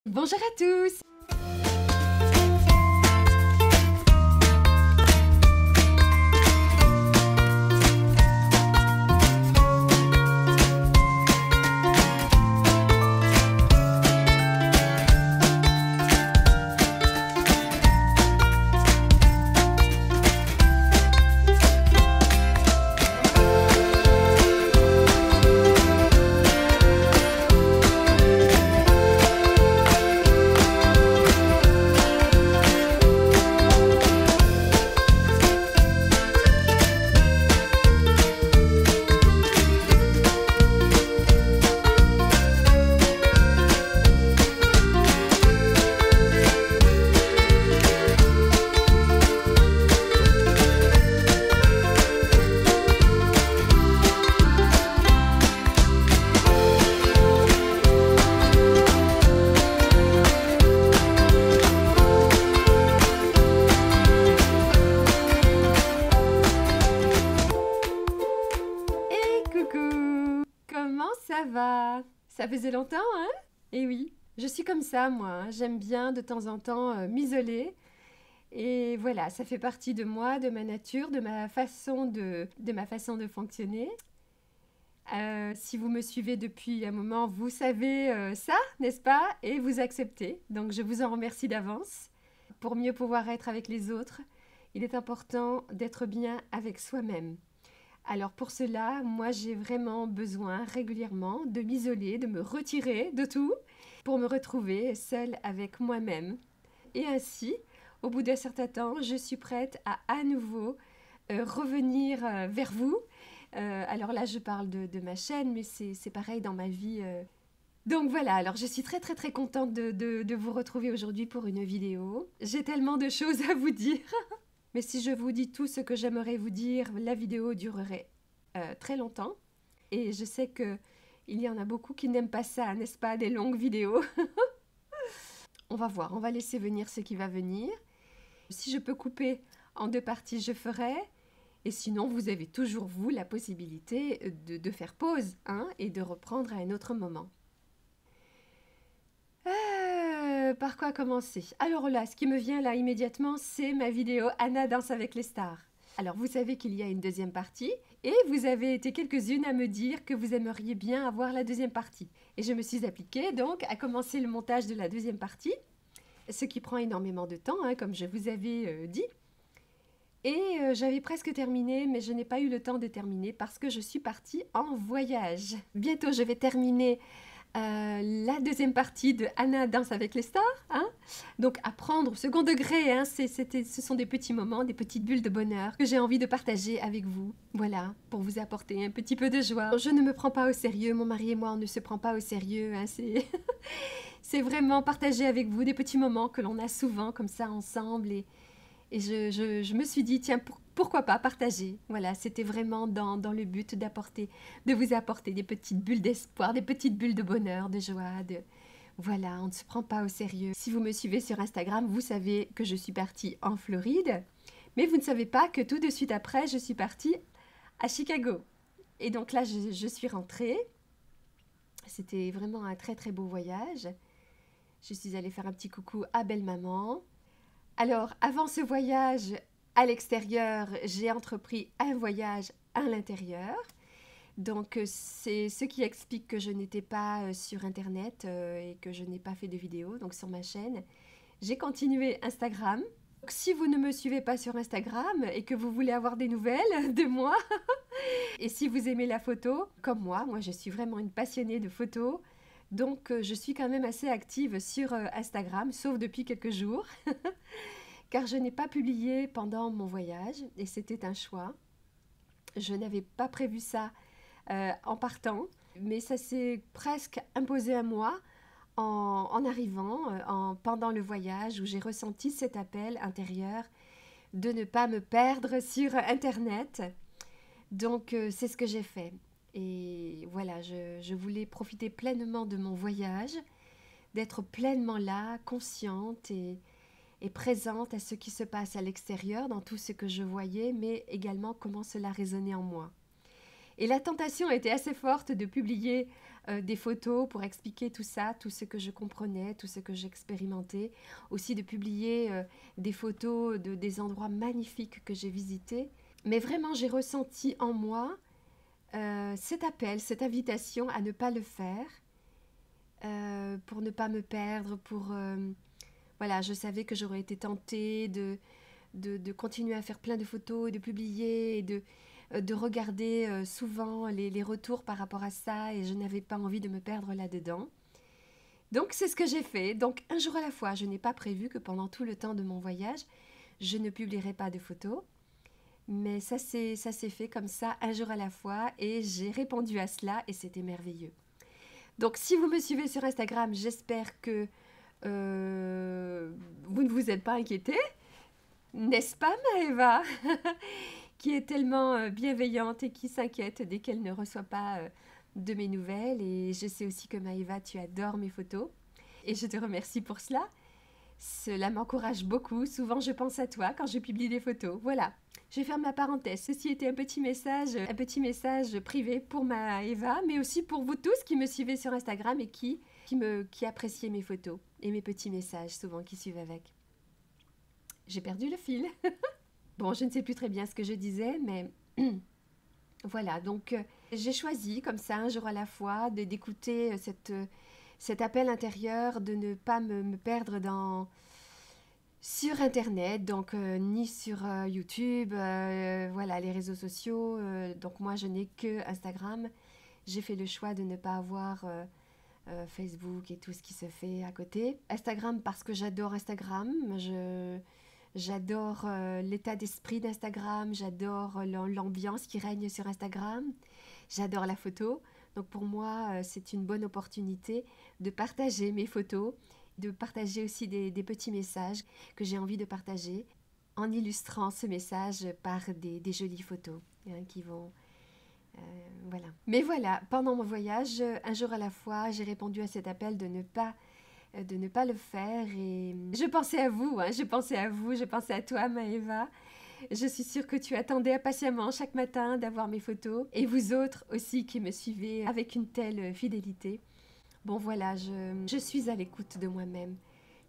Bonjour à tous! Coucou! Comment ça va? Ça faisait longtemps, hein? Eh oui, je suis comme ça, moi. Hein. J'aime bien de temps en temps m'isoler. Et voilà, ça fait partie de moi, de ma nature, de ma façon de fonctionner. Si vous me suivez depuis un moment, vous savez ça, n'est-ce pas? Et vous acceptez. Donc je vous en remercie d'avance. Pour mieux pouvoir être avec les autres, il est important d'être bien avec soi-même. Alors pour cela, moi j'ai vraiment besoin régulièrement de m'isoler, de me retirer de tout pour me retrouver seule avec moi-même. Et ainsi, au bout d'un certain temps, je suis prête à nouveau revenir vers vous. Alors là, je parle de ma chaîne, mais c'est pareil dans ma vie. Donc voilà, alors je suis très contente de vous retrouver aujourd'hui pour une vidéo. J'ai tellement de choses à vous dire. Mais si je vous dis tout ce que j'aimerais vous dire, la vidéo durerait très longtemps. Et je sais qu'il y en a beaucoup qui n'aiment pas ça, n'est-ce pas, des longues vidéos. On va voir, on va laisser venir ce qui va venir. Si je peux couper en deux parties, je ferai. Et sinon, vous avez toujours, vous, la possibilité de faire pause hein, et de reprendre à un autre moment. Par quoi commencer? Alors là, ce qui me vient là immédiatement, c'est ma vidéo Anna danse avec les stars. Alors vous savez qu'il y a une deuxième partie et vous avez été quelques-unes à me dire que vous aimeriez bien avoir la deuxième partie. Et je me suis appliquée donc à commencer le montage de la deuxième partie, ce qui prend énormément de temps, hein, comme je vous avais dit. Et j'avais presque terminé, mais je n'ai pas eu le temps de terminer parce que je suis partie en voyage. Bientôt, je vais terminer la deuxième partie de Anna danse avec les stars. Hein. Donc, apprendre au second degré, hein, ce sont des petits moments, des petites bulles de bonheur que j'ai envie de partager avec vous. Voilà, pour vous apporter un petit peu de joie. Je ne me prends pas au sérieux, mon mari et moi, on ne se prend pas au sérieux. Hein, c'est vraiment partager avec vous des petits moments que l'on a souvent comme ça ensemble et je me suis dit, tiens, pourquoi pas partager? Voilà, c'était vraiment dans le but de vous apporter des petites bulles d'espoir, des petites bulles de bonheur, de joie, Voilà, on ne se prend pas au sérieux. Si vous me suivez sur Instagram, vous savez que je suis partie en Floride, mais vous ne savez pas que tout de suite après, je suis partie à Chicago. Et donc là, je suis rentrée. C'était vraiment un très beau voyage. Je suis allée faire un petit coucou à belle-maman. Alors, avant ce voyage à l'extérieur, j'ai entrepris un voyage à l'intérieur. Donc, c'est ce qui explique que je n'étais pas sur Internet et que je n'ai pas fait de vidéo, donc sur ma chaîne. J'ai continué Instagram. Donc, si vous ne me suivez pas sur Instagram et que vous voulez avoir des nouvelles de moi, et si vous aimez la photo, comme moi je suis vraiment une passionnée de photos, donc je suis quand même assez active sur Instagram, sauf depuis quelques jours. Car je n'ai pas publié pendant mon voyage et c'était un choix. Je n'avais pas prévu ça en partant, mais ça s'est presque imposé à moi en arrivant, pendant le voyage où j'ai ressenti cet appel intérieur de ne pas me perdre sur Internet. Donc c'est ce que j'ai fait. Et voilà, je voulais profiter pleinement de mon voyage, d'être pleinement là, consciente et présente à ce qui se passe à l'extérieur, dans tout ce que je voyais, mais également comment cela résonnait en moi. Et la tentation était assez forte de publier des photos pour expliquer tout ça, tout ce que je comprenais, tout ce que j'expérimentais. Aussi de publier des photos de des endroits magnifiques que j'ai visités. Mais vraiment, j'ai ressenti en moi cet appel, cette invitation à ne pas le faire, pour ne pas me perdre, pour... voilà, je savais que j'aurais été tentée de continuer à faire plein de photos, de publier, et de regarder souvent les retours par rapport à ça, et je n'avais pas envie de me perdre là-dedans. Donc c'est ce que j'ai fait. Donc un jour à la fois, je n'ai pas prévu que pendant tout le temps de mon voyage, je ne publierai pas de photos. Mais ça s'est fait comme ça, un jour à la fois, et j'ai répondu à cela, et c'était merveilleux. Donc si vous me suivez sur Instagram, j'espère que vous ne vous êtes pas inquiété. N'est-ce pas, Maëva? Qui est tellement bienveillante et qui s'inquiète dès qu'elle ne reçoit pas de mes nouvelles. Et je sais aussi que Maëva, tu adores mes photos. Et je te remercie pour cela. Cela m'encourage beaucoup. Souvent, je pense à toi quand je publie des photos. Voilà. Je ferme ma parenthèse. Ceci était un petit message privé pour Maëva, mais aussi pour vous tous qui me suivez sur Instagram et qui appréciez mes photos et mes petits messages souvent qui suivent avec. J'ai perdu le fil. Bon, je ne sais plus très bien ce que je disais, mais voilà. Donc, j'ai choisi comme ça, un jour à la fois, d'écouter cet appel intérieur, de ne pas me perdre sur Internet, donc ni sur YouTube, voilà, les réseaux sociaux. Donc, moi, je n'ai que Instagram. J'ai fait le choix de ne pas avoir Facebook et tout ce qui se fait à côté. Instagram parce que j'adore Instagram. J'adore l'état d'esprit d'Instagram, j'adore l'ambiance qui règne sur Instagram, j'adore la photo. Donc pour moi, c'est une bonne opportunité de partager mes photos, de partager aussi des petits messages que j'ai envie de partager en illustrant ce message par des jolies photos qui vont... voilà. Mais voilà, pendant mon voyage, un jour à la fois, j'ai répondu à cet appel de ne pas le faire, et je pensais à vous, je pensais à toi, Maëva. Je suis sûre que tu attendais impatiemment chaque matin d'avoir mes photos, et vous autres aussi qui me suivez avec une telle fidélité. Bon voilà, je suis à l'écoute de moi-même.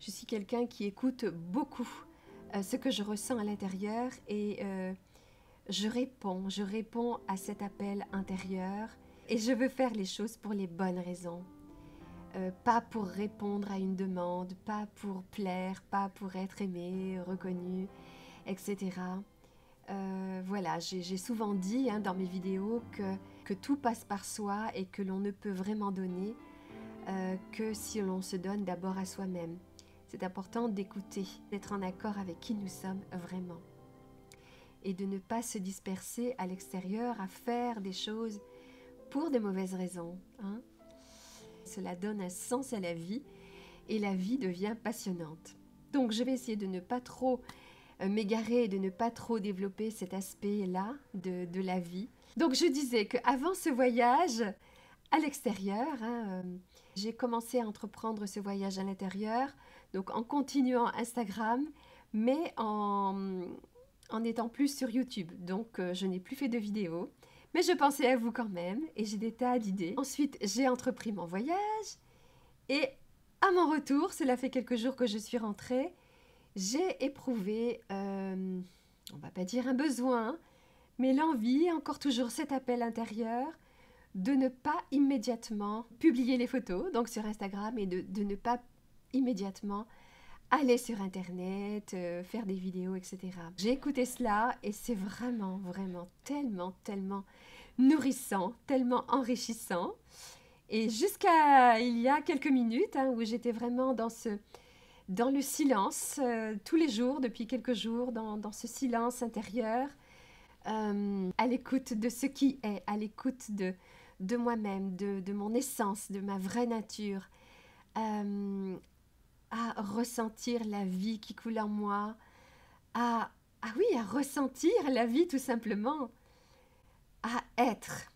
Je suis quelqu'un qui écoute beaucoup ce que je ressens à l'intérieur, et je réponds à cet appel intérieur, et je veux faire les choses pour les bonnes raisons. Pas pour répondre à une demande, pas pour plaire, pas pour être aimé, reconnu, etc. Voilà, j'ai souvent dit dans mes vidéos que tout passe par soi et que l'on ne peut vraiment donner que si l'on se donne d'abord à soi-même. C'est important d'écouter, d'être en accord avec qui nous sommes vraiment. Et de ne pas se disperser à l'extérieur à faire des choses pour de mauvaises raisons. Cela donne un sens à la vie et la vie devient passionnante. Donc je vais essayer de ne pas trop m'égarer et de ne pas trop développer cet aspect-là de la vie. Donc je disais qu'avant ce voyage à l'extérieur, j'ai commencé à entreprendre ce voyage à l'intérieur, donc en continuant Instagram, mais en étant plus sur YouTube. Donc je n'ai plus fait de vidéos. Mais je pensais à vous quand même, et j'ai des tas d'idées. Ensuite, j'ai entrepris mon voyage, et à mon retour, cela fait quelques jours que je suis rentrée, j'ai éprouvé, on va pas dire un besoin, mais l'envie, encore toujours cet appel intérieur, de ne pas immédiatement publier les photos, donc sur Instagram, et de ne pas immédiatement aller sur Internet, faire des vidéos, etc. J'ai écouté cela et c'est vraiment, vraiment tellement nourrissant, tellement enrichissant. Et jusqu'à il y a quelques minutes où j'étais vraiment dans le silence, tous les jours, depuis quelques jours, dans ce silence intérieur, à l'écoute de ce qui est, à l'écoute de moi-même, de mon essence, de ma vraie nature, à ressentir la vie qui coule en moi, à ressentir la vie tout simplement, à être.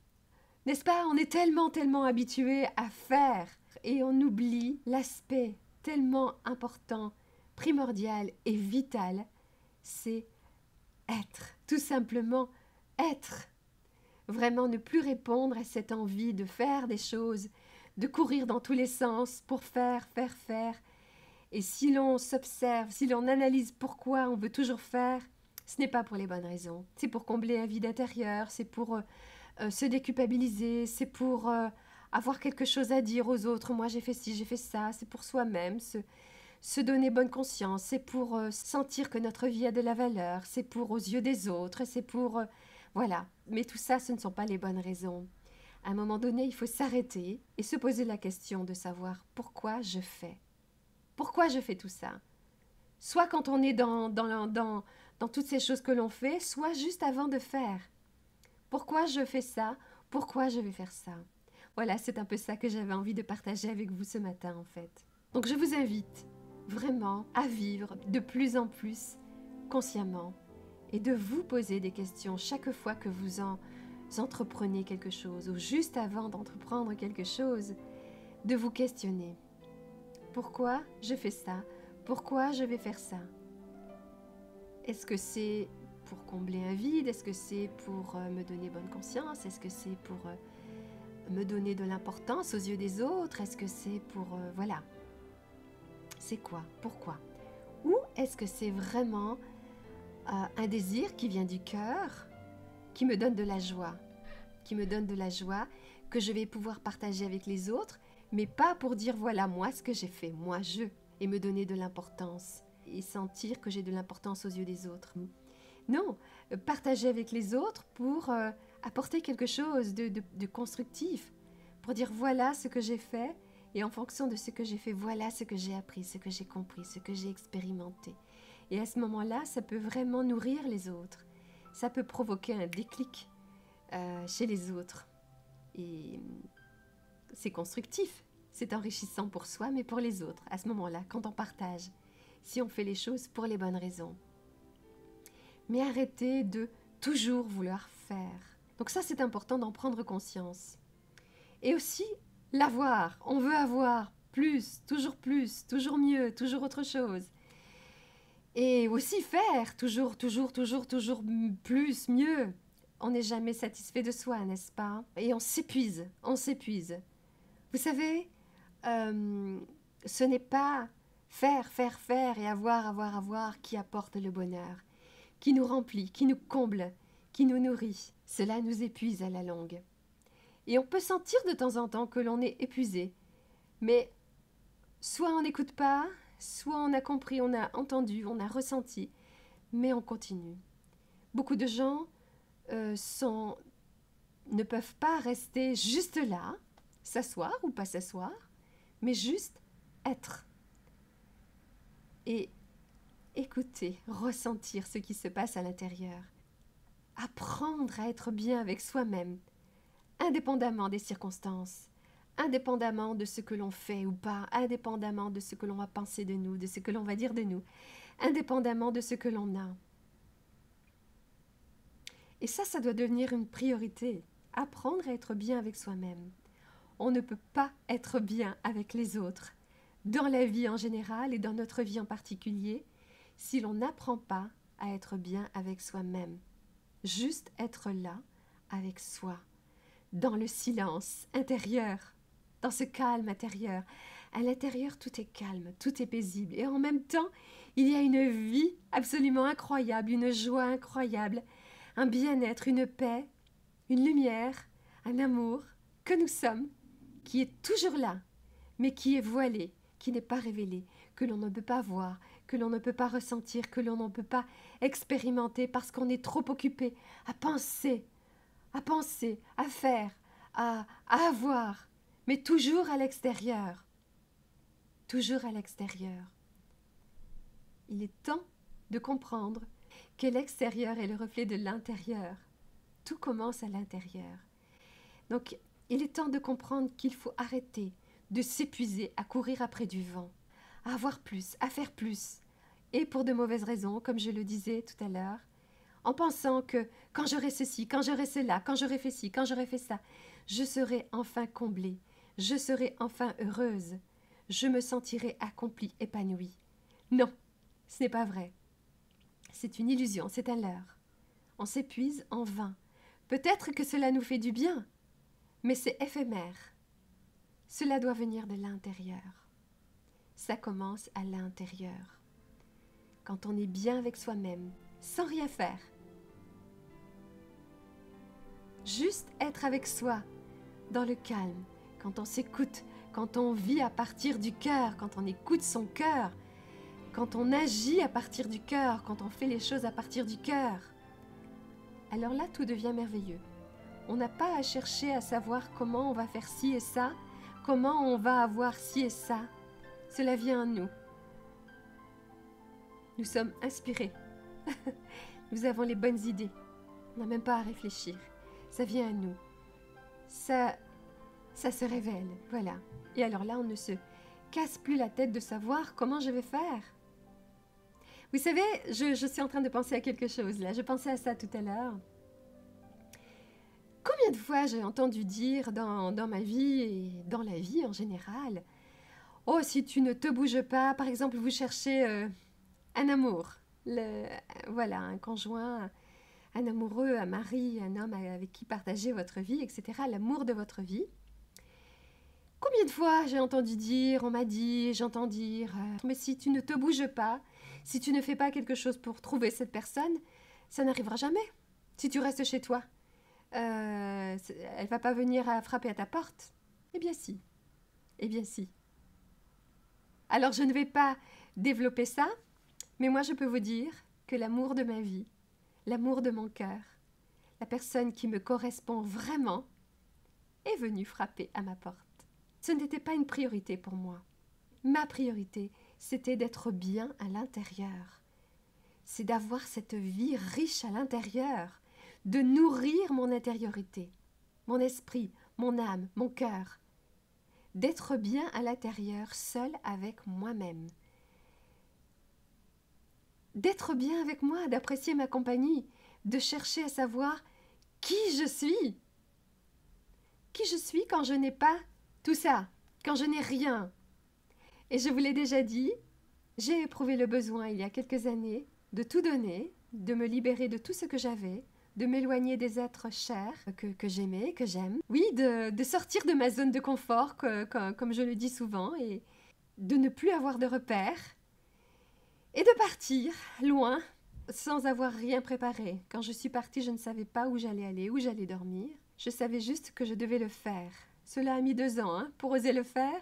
N'est-ce pas? On est tellement habitué à faire et on oublie l'aspect tellement important, primordial et vital, c'est être. Tout simplement être. Vraiment ne plus répondre à cette envie de faire des choses, de courir dans tous les sens pour faire. Et si l'on s'observe, si l'on analyse pourquoi on veut toujours faire, ce n'est pas pour les bonnes raisons. C'est pour combler un vide intérieur, c'est pour se déculpabiliser, c'est pour avoir quelque chose à dire aux autres. Moi j'ai fait ci, j'ai fait ça, c'est pour soi-même, se donner bonne conscience, c'est pour sentir que notre vie a de la valeur, c'est pour aux yeux des autres, c'est pour... voilà. Mais tout ça, ce ne sont pas les bonnes raisons. À un moment donné, il faut s'arrêter et se poser la question de savoir pourquoi je fais. Pourquoi je fais tout ça? Soit quand on est dans toutes ces choses que l'on fait, soit juste avant de faire. Pourquoi je fais ça? Pourquoi je vais faire ça? Voilà, c'est un peu ça que j'avais envie de partager avec vous ce matin en fait. Donc je vous invite vraiment à vivre de plus en plus consciemment et de vous poser des questions chaque fois que vous entreprenez quelque chose ou juste avant d'entreprendre quelque chose, de vous questionner. Pourquoi je fais ça? Pourquoi je vais faire ça? Est-ce que c'est pour combler un vide? Est-ce que c'est pour me donner bonne conscience? Est-ce que c'est pour me donner de l'importance aux yeux des autres? Est-ce que c'est pour... voilà. C'est quoi? Pourquoi? Ou est-ce que c'est vraiment un désir qui vient du cœur, qui me donne de la joie? Qui me donne de la joie, que je vais pouvoir partager avec les autres, mais pas pour dire voilà moi ce que j'ai fait, moi je, et me donner de l'importance et sentir que j'ai de l'importance aux yeux des autres. Non, partager avec les autres pour apporter quelque chose de constructif, pour dire voilà ce que j'ai fait et en fonction de ce que j'ai fait, voilà ce que j'ai appris, ce que j'ai compris, ce que j'ai expérimenté. Et à ce moment-là, ça peut vraiment nourrir les autres. Ça peut provoquer un déclic chez les autres. Et c'est constructif, c'est enrichissant pour soi, mais pour les autres, à ce moment-là, quand on partage, si on fait les choses pour les bonnes raisons. Mais arrêtez de toujours vouloir faire. Donc ça, c'est important d'en prendre conscience. Et aussi, l'avoir. On veut avoir plus, toujours mieux, toujours autre chose. Et aussi faire, toujours plus, mieux. On n'est jamais satisfait de soi, n'est-ce pas? Et on s'épuise. Vous savez, ce n'est pas faire et avoir qui apporte le bonheur, qui nous remplit, qui nous comble, qui nous nourrit. Cela nous épuise à la longue. Et on peut sentir de temps en temps que l'on est épuisé. Mais soit on n'écoute pas, soit on a compris, on a entendu, on a ressenti, mais on continue. Beaucoup de gens ne peuvent pas rester juste là, s'asseoir ou pas s'asseoir, mais juste être. Et écouter, ressentir ce qui se passe à l'intérieur. Apprendre à être bien avec soi-même, indépendamment des circonstances, indépendamment de ce que l'on fait ou pas, indépendamment de ce que l'on va penser de nous, de ce que l'on va dire de nous, indépendamment de ce que l'on a. Et ça doit devenir une priorité. Apprendre à être bien avec soi-même. On ne peut pas être bien avec les autres, dans la vie en général et dans notre vie en particulier, si l'on n'apprend pas à être bien avec soi-même. Juste être là, avec soi, dans le silence intérieur, dans ce calme intérieur. À l'intérieur, tout est calme, tout est paisible. Et en même temps, il y a une vie absolument incroyable, une joie incroyable, un bien-être, une paix, une lumière, un amour que nous sommes, qui est toujours là, mais qui est voilé, qui n'est pas révélé, que l'on ne peut pas voir, que l'on ne peut pas ressentir, que l'on ne peut pas expérimenter parce qu'on est trop occupé à penser, à faire, à avoir, mais toujours à l'extérieur. Toujours à l'extérieur. Il est temps de comprendre que l'extérieur est le reflet de l'intérieur. Tout commence à l'intérieur. Donc, il est temps de comprendre qu'il faut arrêter de s'épuiser à courir après du vent, à avoir plus, à faire plus, et pour de mauvaises raisons, comme je le disais tout à l'heure, en pensant que quand j'aurai ceci, quand j'aurai cela, quand j'aurai fait ci, quand j'aurai fait ça, je serai enfin comblée, je serai enfin heureuse, je me sentirai accomplie, épanouie. Non, ce n'est pas vrai. C'est une illusion, c'est un leurre. On s'épuise en vain. Peut-être que cela nous fait du bien, mais c'est éphémère. Cela doit venir de l'intérieur. Ça commence à l'intérieur. Quand on est bien avec soi-même, sans rien faire. Juste être avec soi, dans le calme, quand on s'écoute, quand on vit à partir du cœur, quand on écoute son cœur, quand on agit à partir du cœur, quand on fait les choses à partir du cœur. Alors là, tout devient merveilleux. On n'a pas à chercher à savoir comment on va faire ci et ça, comment on va avoir ci et ça. Cela vient à nous. Nous sommes inspirés. Nous avons les bonnes idées. On n'a même pas à réfléchir. Ça vient à nous. Ça se révèle, voilà. Et alors là, on ne se casse plus la tête de savoir comment je vais faire. Vous savez, je suis en train de penser à quelque chose là. Je pensais à ça tout à l'heure. Combien de fois j'ai entendu dire dans ma vie et dans la vie en général, « Oh, si tu ne te bouges pas, par exemple, vous cherchez un amour, voilà, un conjoint, un amoureux, un mari, un homme avec qui partager votre vie, etc., l'amour de votre vie. » Combien de fois j'ai entendu dire, on m'a dit, j'entends dire, mais si tu ne te bouges pas, si tu ne fais pas quelque chose pour trouver cette personne, ça n'arrivera jamais. Si tu restes chez toi, elle va pas venir frapper à ta porte. Eh bien si, eh bien si. Alors je ne vais pas développer ça, mais moi je peux vous dire que l'amour de ma vie, l'amour de mon cœur, la personne qui me correspond vraiment, est venue frapper à ma porte. Ce n'était pas une priorité pour moi. Ma priorité, c'était d'être bien à l'intérieur. C'est d'avoir cette vie riche à l'intérieur, de nourrir mon intériorité, mon esprit, mon âme, mon cœur. D'être bien à l'intérieur, seul avec moi-même. D'être bien avec moi, d'apprécier ma compagnie, de chercher à savoir qui je suis. Qui je suis quand je n'ai pas tout ça, quand je n'ai rien. Et je vous l'ai déjà dit, j'ai éprouvé le besoin il y a quelques années de tout donner, de me libérer de tout ce que j'avais, de m'éloigner des êtres chers que j'aimais, que j'aime. Oui, de sortir de ma zone de confort, comme je le dis souvent, et de ne plus avoir de repères, et de partir loin, sans avoir rien préparé. Quand je suis partie, je ne savais pas où j'allais aller, où j'allais dormir. Je savais juste que je devais le faire. Cela a mis 2 ans pour oser le faire,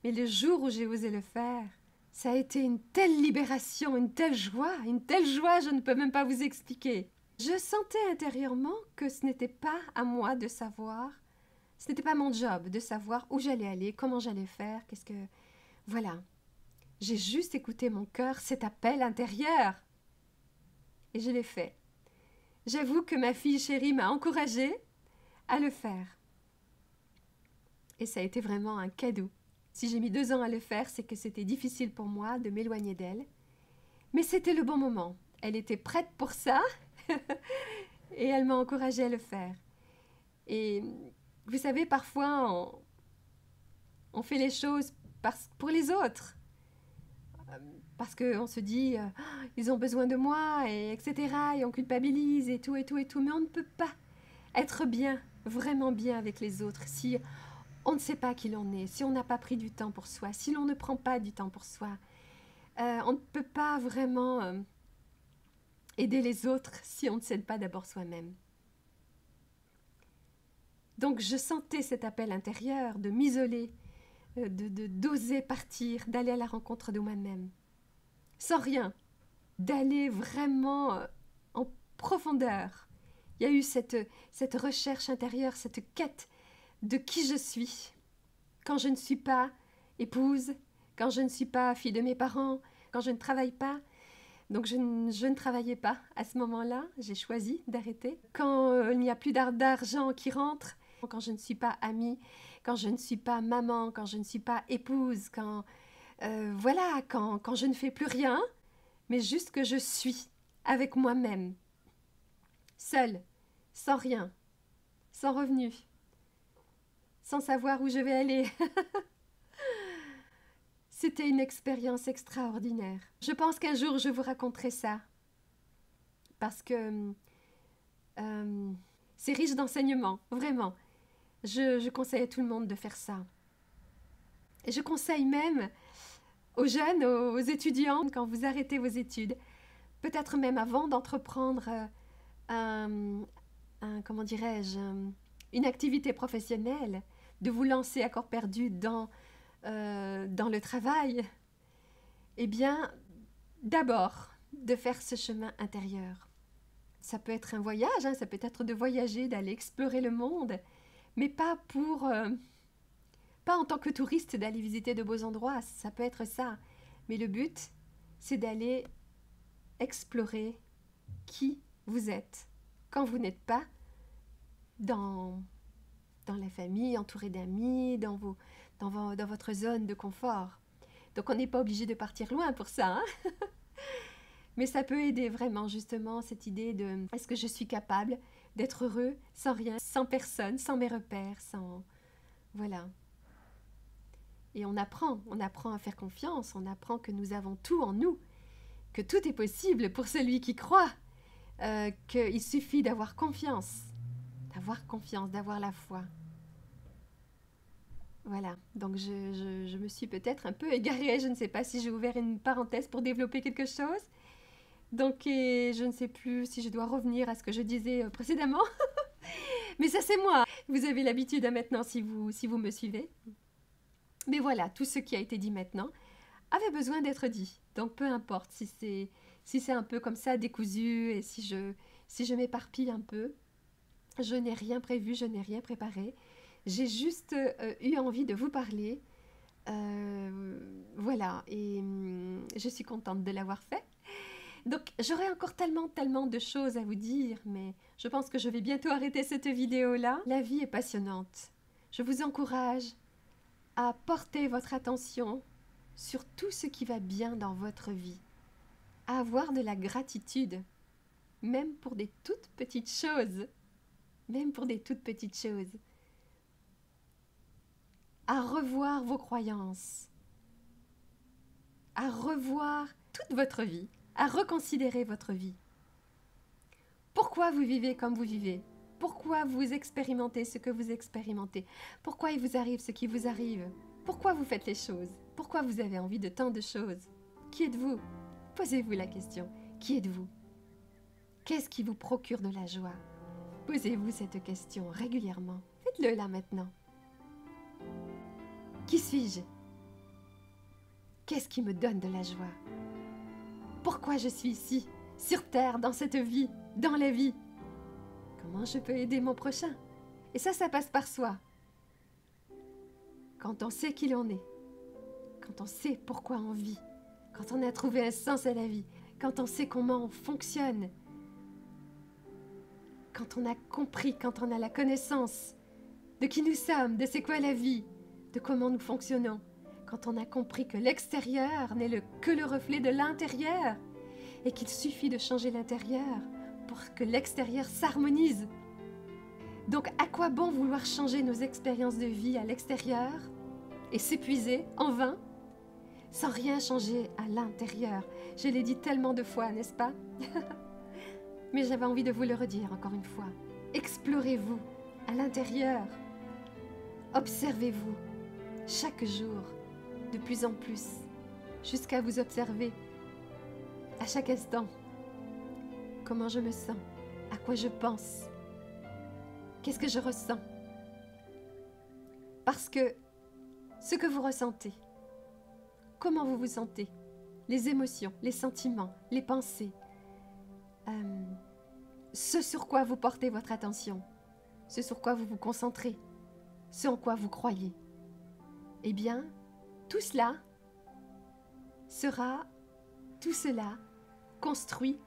mais le jour où j'ai osé le faire, ça a été une telle libération, une telle joie, je ne peux même pas vous expliquer. Je sentais intérieurement que ce n'était pas à moi de savoir, ce n'était pas mon job de savoir où j'allais aller, comment j'allais faire, qu'est-ce que... Voilà. J'ai juste écouté mon cœur, cet appel intérieur. Et je l'ai fait. J'avoue que ma fille chérie m'a encouragée à le faire. Et ça a été vraiment un cadeau. Si j'ai mis 2 ans à le faire, c'est que c'était difficile pour moi de m'éloigner d'elle. Mais c'était le bon moment. Elle était prête pour ça et elle m'a encouragée à le faire. Et vous savez, parfois, on fait les choses pour les autres. Parce qu'on se dit, ils ont besoin de moi, et etc. Et on culpabilise et tout, et tout, et tout. Mais on ne peut pas être bien, vraiment bien avec les autres si on ne sait pas qui l'on est, si on n'a pas pris du temps pour soi, si l'on ne prend pas du temps pour soi. On ne peut pas vraiment aider les autres si on ne s'aide pas d'abord soi-même. Donc je sentais cet appel intérieur de m'isoler, d'oser partir, d'aller à la rencontre de moi-même. Sans rien, d'aller vraiment en profondeur. Il y a eu cette recherche intérieure, cette quête de qui je suis. Quand je ne suis pas épouse, quand je ne suis pas fille de mes parents, quand je ne travaille pas. Donc je ne travaillais pas à ce moment-là, j'ai choisi d'arrêter. Quand il n'y a plus d'argent qui rentre, quand je ne suis pas amie, quand je ne suis pas maman, quand je ne suis pas épouse, quand je ne fais plus rien, mais juste que je suis avec moi-même, seule, sans rien, sans revenu, sans savoir où je vais aller. C'était une expérience extraordinaire. Je pense qu'un jour je vous raconterai ça, parce que C'est riche d'enseignements, vraiment. Je conseille à tout le monde de faire ça. Et je conseille même aux jeunes, aux étudiants, quand vous arrêtez vos études, peut-être même avant d'entreprendre comment dirais-je, une activité professionnelle, de vous lancer à corps perdu dans le travail, eh bien, d'abord, de faire ce chemin intérieur. Ça peut être un voyage, hein, ça peut être de voyager, d'aller explorer le monde, mais pas en tant que touriste d'aller visiter de beaux endroits, ça peut être ça. Mais le but, c'est d'aller explorer qui vous êtes quand vous n'êtes pas dans la famille, entouré d'amis, dans votre zone de confort. Donc on n'est pas obligé de partir loin pour ça, hein. Mais ça peut aider vraiment justement cette idée de est-ce que je suis capable d'être heureux sans rien, sans personne, sans mes repères, sans... Voilà. Et on apprend à faire confiance, on apprend que nous avons tout en nous, que tout est possible pour celui qui croit, qu'il suffit d'avoir confiance, d'avoir la foi. Voilà, donc je me suis peut-être un peu égarée, je ne sais pas si j'ai ouvert une parenthèse pour développer quelque chose. Donc, je ne sais plus si je dois revenir à ce que je disais précédemment. Mais ça, c'est moi. Vous avez l'habitude maintenant si vous me suivez. Mais voilà, tout ce qui a été dit maintenant avait besoin d'être dit. Donc, peu importe si c'est un peu comme ça décousu et si je m'éparpille un peu. Je n'ai rien prévu, je n'ai rien préparé. J'ai juste eu envie de vous parler. Voilà, et je suis contente de l'avoir fait. Donc, j'aurais encore tellement de choses à vous dire, mais je pense que je vais bientôt arrêter cette vidéo-là. La vie est passionnante. Je vous encourage à porter votre attention sur tout ce qui va bien dans votre vie, à avoir de la gratitude, même pour des toutes petites choses, à revoir vos croyances, à revoir toute votre vie, à reconsidérer votre vie. Pourquoi vous vivez comme vous vivez? Pourquoi vous expérimentez ce que vous expérimentez? Pourquoi il vous arrive ce qui vous arrive? Pourquoi vous faites les choses? Pourquoi vous avez envie de tant de choses? Qui êtes-vous? Posez-vous la question. Qui êtes-vous? Qu'est-ce qui vous procure de la joie? Posez-vous cette question régulièrement. Faites-le là maintenant. Qui suis-je? Qu'est-ce qui me donne de la joie? Pourquoi je suis ici, sur Terre, dans cette vie, dans la vie? Comment je peux aider mon prochain? Et ça passe par soi. Quand on sait qui l'on est, quand on sait pourquoi on vit, quand on a trouvé un sens à la vie, quand on sait comment on fonctionne, quand on a compris, quand on a la connaissance de qui nous sommes, de c'est quoi la vie, de comment nous fonctionnons, quand on a compris que l'extérieur n'est que le reflet de l'intérieur et qu'il suffit de changer l'intérieur pour que l'extérieur s'harmonise. Donc, à quoi bon vouloir changer nos expériences de vie à l'extérieur et s'épuiser en vain sans rien changer à l'intérieur? Je l'ai dit tellement de fois, n'est-ce pas? Mais j'avais envie de vous le redire encore une fois. Explorez-vous à l'intérieur. Observez-vous chaque jour, de plus en plus, jusqu'à vous observer à chaque instant. Comment je me sens? À quoi je pense? Qu'est-ce que je ressens? Parce que ce que vous ressentez, comment vous vous sentez, les émotions, les sentiments, les pensées, ce sur quoi vous portez votre attention, ce sur quoi vous vous concentrez, ce en quoi vous croyez, eh bien, tout cela construit,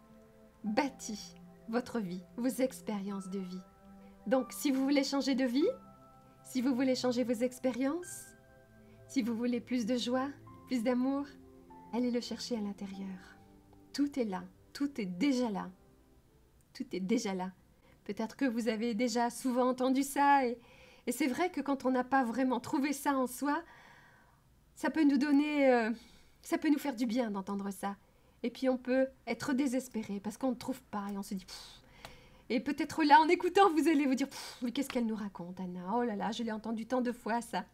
bâtit votre vie, vos expériences de vie. Donc, si vous voulez changer de vie, si vous voulez changer vos expériences, si vous voulez plus de joie, plus d'amour, allez le chercher à l'intérieur. Tout est là, tout est déjà là. Tout est déjà là. Peut-être que vous avez déjà souvent entendu ça et c'est vrai que quand on n'a pas vraiment trouvé ça en soi, ça peut nous donner, ça peut nous faire du bien d'entendre ça. Et puis on peut être désespéré parce qu'on ne trouve pas et on se dit Et peut-être là, en écoutant, vous allez vous dire « Mais qu'est-ce qu'elle nous raconte, Anna? Oh là là, je l'ai entendu tant de fois, ça. »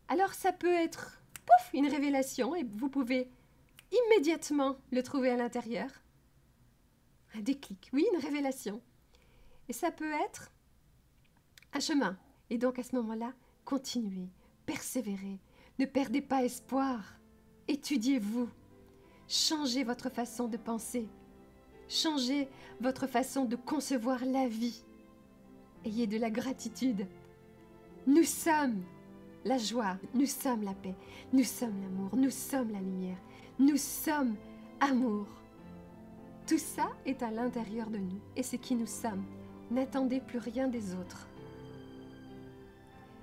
Alors, ça peut être pouf, une révélation et vous pouvez immédiatement le trouver à l'intérieur. Un déclic, oui, une révélation. Et ça peut être un chemin. Et donc, à ce moment-là, continuez, persévérez, ne perdez pas espoir. Étudiez-vous, changez votre façon de penser, changez votre façon de concevoir la vie. Ayez de la gratitude. Nous sommes la joie, nous sommes la paix, nous sommes l'amour, nous sommes la lumière, nous sommes amour. Tout ça est à l'intérieur de nous et c'est qui nous sommes. N'attendez plus rien des autres.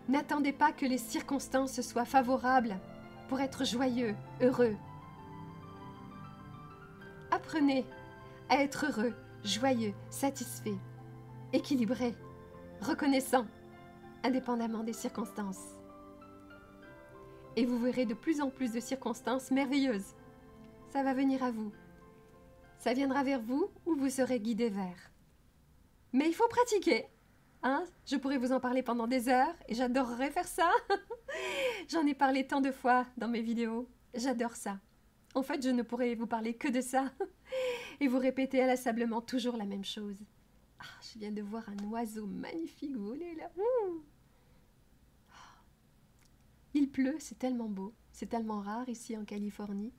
N'attendez pas que les circonstances soient favorables pour être joyeux, heureux. Apprenez à être heureux, joyeux, satisfait, équilibré, reconnaissant, indépendamment des circonstances. Et vous verrez de plus en plus de circonstances merveilleuses. Ça va venir à vous. Ça viendra vers vous ou vous serez guidé vers. Mais il faut pratiquer. Hein? Je pourrais vous en parler pendant des heures et j'adorerais faire ça. J'en ai parlé tant de fois dans mes vidéos. J'adore ça. En fait, je ne pourrais vous parler que de ça. Et vous répétez inlassablement toujours la même chose. Ah, je viens de voir un oiseau magnifique voler là. Il pleut, c'est tellement beau. C'est tellement rare ici en Californie.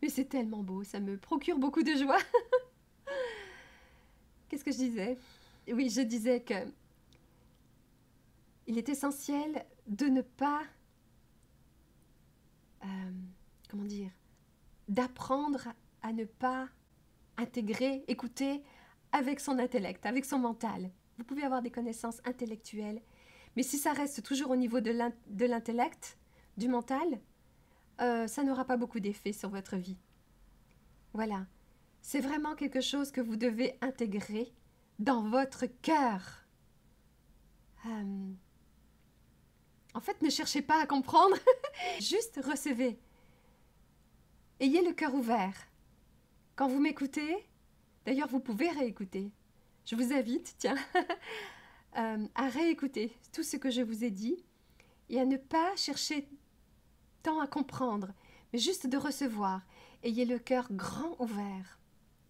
Mais c'est tellement beau, ça me procure beaucoup de joie. Qu'est-ce que je disais? Oui, je disais que il est essentiel de ne pas, comment dire, d'apprendre à ne pas intégrer, écouter avec son intellect, avec son mental. Vous pouvez avoir des connaissances intellectuelles, mais si ça reste toujours au niveau de l'intellect, du mental, ça n'aura pas beaucoup d'effet sur votre vie. Voilà. C'est vraiment quelque chose que vous devez intégrer dans votre cœur. En fait, ne cherchez pas à comprendre, juste recevez. Ayez le cœur ouvert. Quand vous m'écoutez, d'ailleurs vous pouvez réécouter. Je vous invite, tiens, à réécouter tout ce que je vous ai dit et à ne pas chercher tant à comprendre, mais juste de recevoir. Ayez le cœur grand ouvert.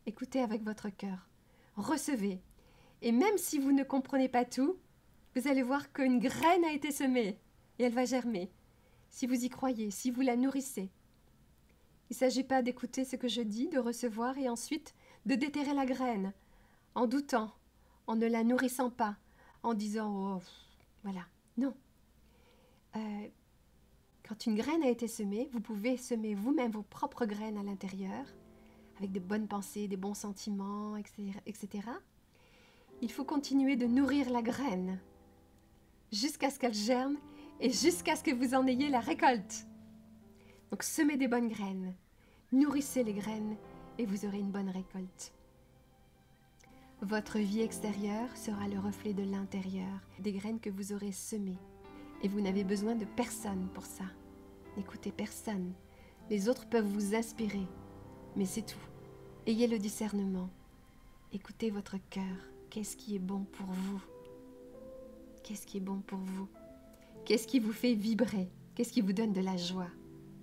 Écoutez avec votre cœur. Recevez. Et même si vous ne comprenez pas tout, vous allez voir qu'une graine a été semée et elle va germer. Si vous y croyez, si vous la nourrissez. Il ne s'agit pas d'écouter ce que je dis, de recevoir et ensuite de déterrer la graine en doutant, en ne la nourrissant pas, en disant « oh, voilà ». Non. Quand une graine a été semée, vous pouvez semer vous-même vos propres graines à l'intérieur, avec de bonnes pensées, des bons sentiments, etc. Il faut continuer de nourrir la graine jusqu'à ce qu'elle germe et jusqu'à ce que vous en ayez la récolte. Donc semez des bonnes graines, nourrissez les graines et vous aurez une bonne récolte. Votre vie extérieure sera le reflet de l'intérieur, des graines que vous aurez semées. Et vous n'avez besoin de personne pour ça. N'écoutez personne. Les autres peuvent vous inspirer, mais c'est tout. Ayez le discernement. Écoutez votre cœur. Qu'est-ce qui est bon pour vous? Qu'est-ce qui est bon pour vous? Qu'est-ce qui vous fait vibrer? Qu'est-ce qui vous donne de la joie?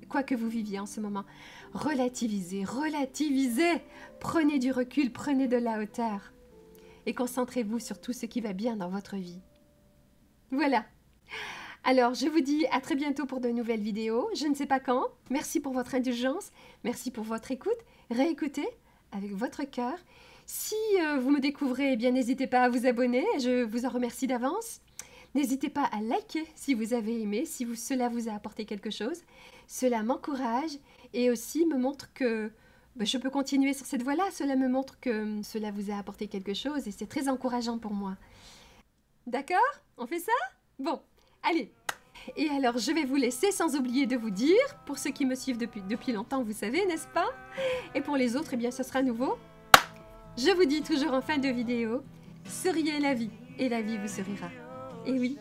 Quoi que vous viviez en ce moment, relativisez, relativisez. Prenez du recul, prenez de la hauteur. Et concentrez-vous sur tout ce qui va bien dans votre vie. Voilà. Alors, je vous dis à très bientôt pour de nouvelles vidéos. Je ne sais pas quand. Merci pour votre indulgence. Merci pour votre écoute. Réécoutez avec votre cœur. Si vous me découvrez, eh bien, n'hésitez pas à vous abonner. Je vous en remercie d'avance. N'hésitez pas à liker si vous avez aimé, si cela vous a apporté quelque chose. Cela m'encourage et aussi me montre que je peux continuer sur cette voie-là. Cela me montre que cela vous a apporté quelque chose et c'est très encourageant pour moi. D'accord? On fait ça? Bon, allez. Et alors, je vais vous laisser sans oublier de vous dire, pour ceux qui me suivent depuis longtemps, vous savez, n'est-ce pas? Et pour les autres, eh bien, ce sera nouveau. Je vous dis toujours en fin de vidéo, souriez la vie et la vie vous sourira. Et oui,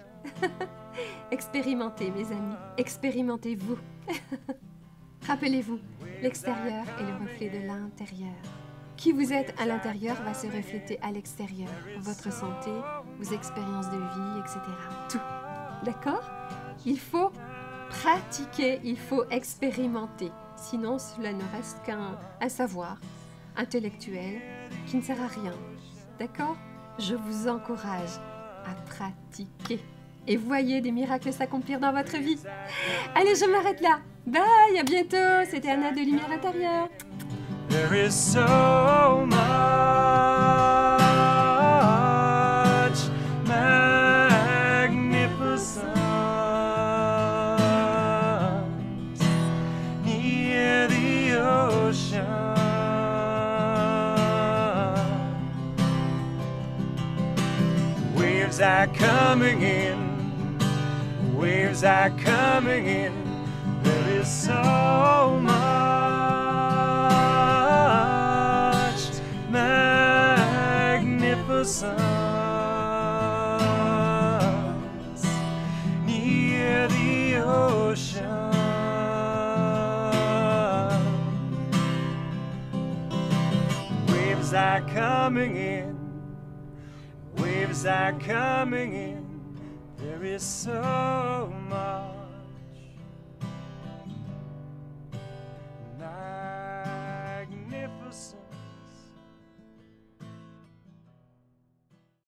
expérimentez mes amis, expérimentez-vous. Rappelez-vous, l'extérieur est le reflet de l'intérieur. qui vous êtes à l'intérieur va se refléter à l'extérieur. Votre santé, vos expériences de vie, etc. Tout. D'accord? Il faut pratiquer, il faut expérimenter. Sinon, cela ne reste qu'un savoir intellectuel qui ne sert à rien. D'accord? Je vous encourage à pratiquer. Et voyez des miracles s'accomplir dans votre vie. Allez, je m'arrête là. Bye, à bientôt. C'était Anna de Lumière Intérieure. There is so much magnificence near the ocean. Waves are coming in, waves are coming in. There is so much magnificence near the ocean. Waves are coming in, waves are coming in. There is so